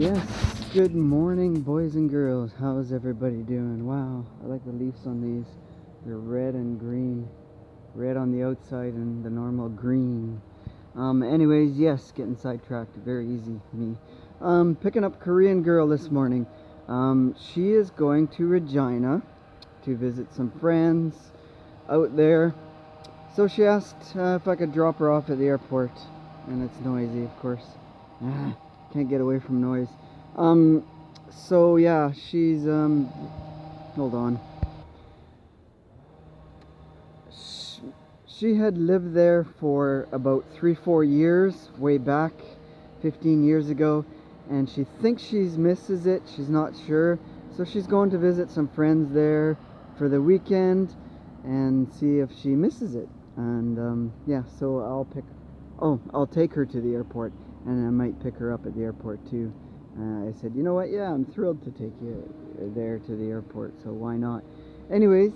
Yes, good morning, boys and girls. How's everybody doing? Wow, I like the leaves on these. They're red and green. Red on the outside and the normal green. Anyways, yes, getting sidetracked. Very easy, me. Picking up Korean girl this morning. She is going to Regina to visit some friends out there. So she asked if I could drop her off at the airport. And it's noisy, of course. Can't get away from noise. So yeah, she's, hold on. She had lived there for about 3-4 years, way back 15 years ago, and she thinks she misses it. She's not sure, so she's going to visit some friends there for the weekend and see if she misses it. And yeah, so I'll take her to the airport, and I might pick her up at the airport too. I said, you know what, yeah, I'm thrilled to take you there to the airport, so why not? Anyways,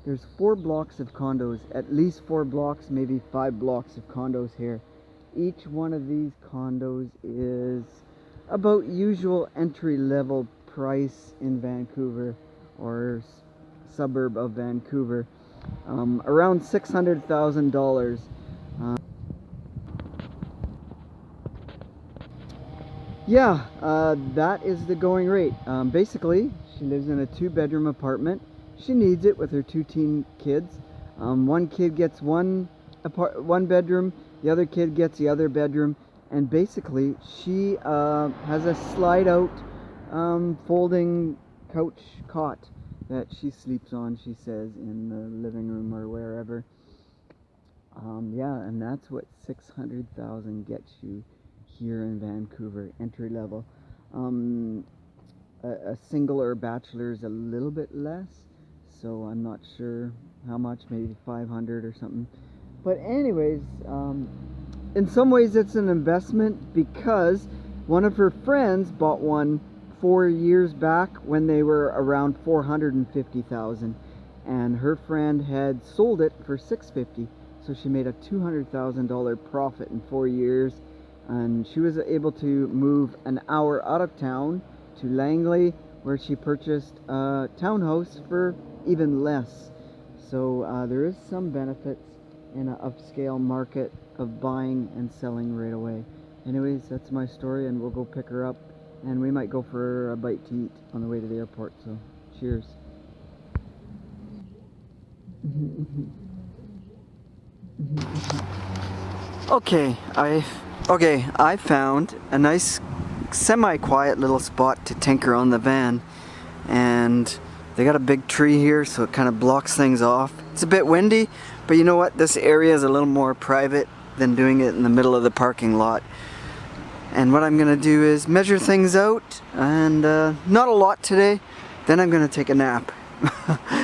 there's 4 blocks of condos, at least 4 blocks, maybe 5 blocks of condos here. Each one of these condos is about usual entry-level price in Vancouver, or suburb of Vancouver, around $600,000. Yeah, that is the going rate. Basically, she lives in a 2-bedroom apartment. She needs it with her 2 teen kids. One kid gets one bedroom, the other kid gets the other bedroom, and basically she has a slide-out folding couch cot that she sleeps on, she says, in the living room or wherever. Yeah, and that's what $600,000 gets you here in Vancouver, entry level. A single or bachelor is a little bit less, so I'm not sure how much, maybe 500 or something. But anyways, in some ways it's an investment, because one of her friends bought one 4 years back when they were around $450,000, and her friend had sold it for $650,000, so she made a $200,000 profit in 4 years. And she was able to move an hour out of town to Langley, where she purchased a townhouse for even less. So there is some benefits in an upscale market of buying and selling right away. Anyways, that's my story, and we'll go pick her up, and we might go for a bite to eat on the way to the airport. So cheers. Okay, I found a nice semi-quiet little spot to tinker on the van, and they got a big tree here, so it kind of blocks things off. It's a bit windy, but you know what, this area is a little more private than doing it in the middle of the parking lot. And what I'm gonna do is measure things out, and not a lot today. Then I'm gonna take a nap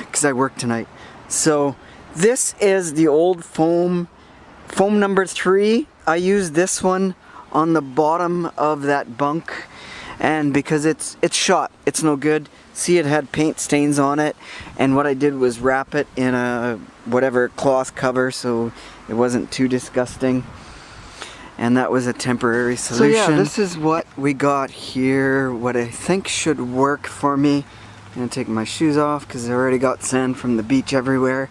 because I work tonight. So this is the old foam number 3. I used this one on the bottom of that bunk, and because it's shot, it's no good. See, it had paint stains on it, and what I did was wrap it in a whatever cloth cover so it wasn't too disgusting, and that was a temporary solution. So yeah, this is what we got here, what I think should work for me. I'm gonna take my shoes off because I already got sand from the beach everywhere.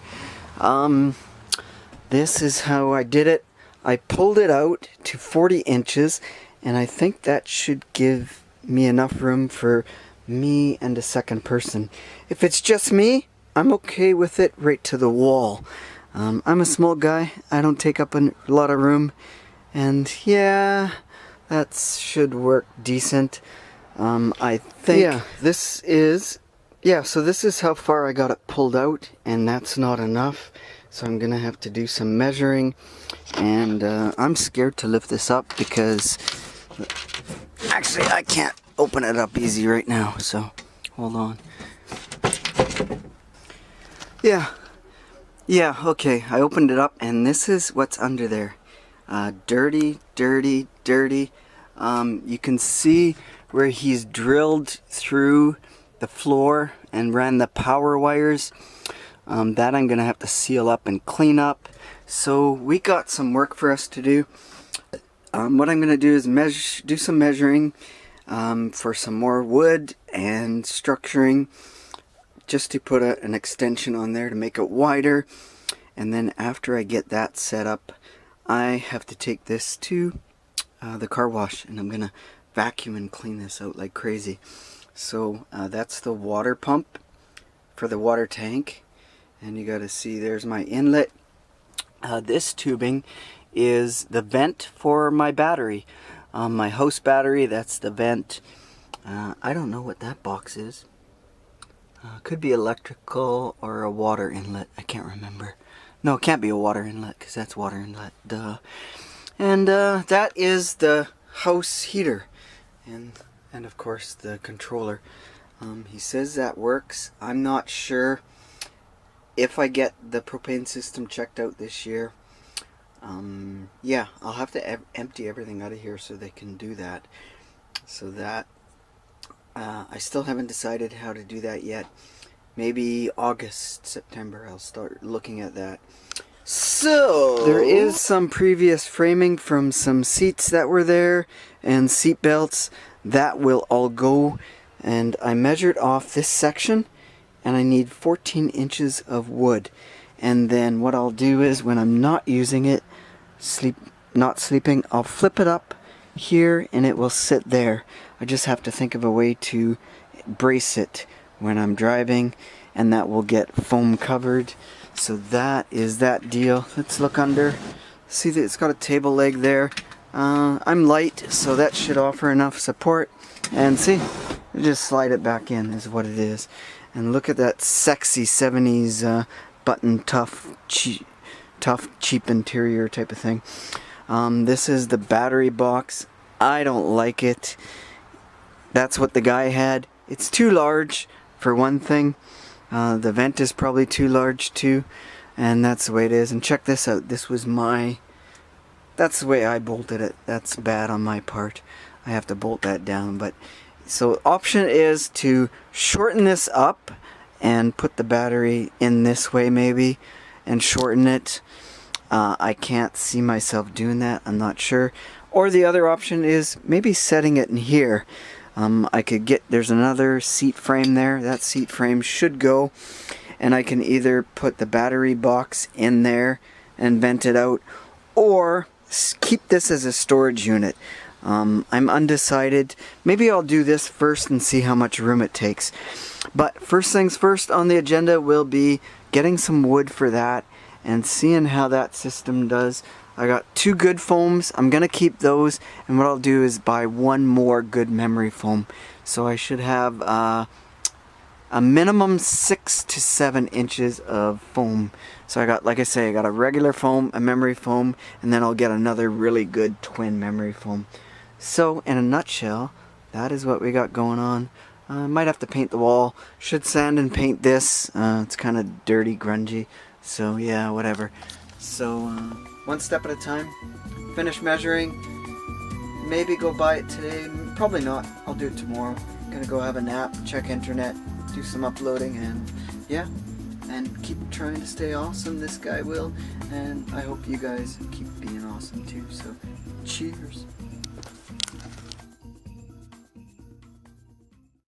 This is how I did it. I pulled it out to 40 inches, and I think that should give me enough room for me and a second person. If it's just me, I'm okay with it right to the wall. I'm a small guy, I don't take up a lot of room, and yeah, that should work decent. I think so this is how far I got it pulled out, and that's not enough. So I'm gonna have to do some measuring, and I'm scared to lift this up because actually I can't open it up easy right now, so hold on. Yeah, okay, I opened it up, and this is what's under there. Dirty. You can see where he's drilled through the floor and ran the power wires. That I'm gonna have to seal up and clean up. So we got some work for us to do. what I'm going to do is do some measuring for some more wood and structuring, just to put an extension on there to make it wider. And then after I get that set up, I have to take this to the car wash, and I'm going to vacuum and clean this out like crazy. So that's the water pump for the water tank, and you got to see there's my inlet. This tubing is the vent for my battery, my house battery. That's the vent. I don't know what that box is. Could be electrical or a water inlet. I can't remember. No, it can't be a water inlet because that's water inlet. Duh. And that is the house heater, and of course the controller. He says that works. I'm not sure if I get the propane system checked out this year. Yeah, I'll have to empty everything out of here so they can do that. So that I still haven't decided how to do that yet. Maybe August, September, I'll start looking at that. So there is some previous framing from some seats that were there and seat belts that will all go, and I measured off this section and I need 14 inches of wood. And then what I'll do is, when I'm not using it, not sleeping, I'll flip it up here and it will sit there. I just have to think of a way to brace it when I'm driving, and that will get foam covered. So that is that deal. Let's look under. See that it's got a table leg there. I'm light, so that should offer enough support. And see, just slide it back in is what it is. And look at that sexy 70s button tough cheap interior type of thing. This is the battery box. I don't like it. That's what the guy had. It's too large for one thing. The vent is probably too large too, and that's the way it is. And check this out. This was that's the way I bolted it. That's bad on my part. I have to bolt that down. But so option is to shorten this up and put the battery in this way maybe, and shorten it. I can't see myself doing that. I'm not sure. Or the other option is maybe setting it in here. I could get, there's another seat frame there. That seat frame should go, and I can either put the battery box in there and vent it out, or keep this as a storage unit. I'm undecided. Maybe I'll do this first and see how much room it takes. But first things first on the agenda will be getting some wood for that and seeing how that system does. I got 2 good foams. I'm going to keep those, and what I'll do is buy 1 more good memory foam. So I should have a minimum 6 to 7 inches of foam. So I got, like I say, I got a regular foam, a memory foam, and then I'll get another really good twin memory foam. So in a nutshell, that is what we got going on. Might have to paint the wall. Should sand and paint this. It's kind of dirty, grungy. So yeah, whatever. So one step at a time. Finish measuring. Maybe go buy it today. Probably not. I'll do it tomorrow. Gonna go have a nap, check internet, do some uploading, and yeah. And keep trying to stay awesome. This guy will. And I hope you guys keep being awesome too. So cheers.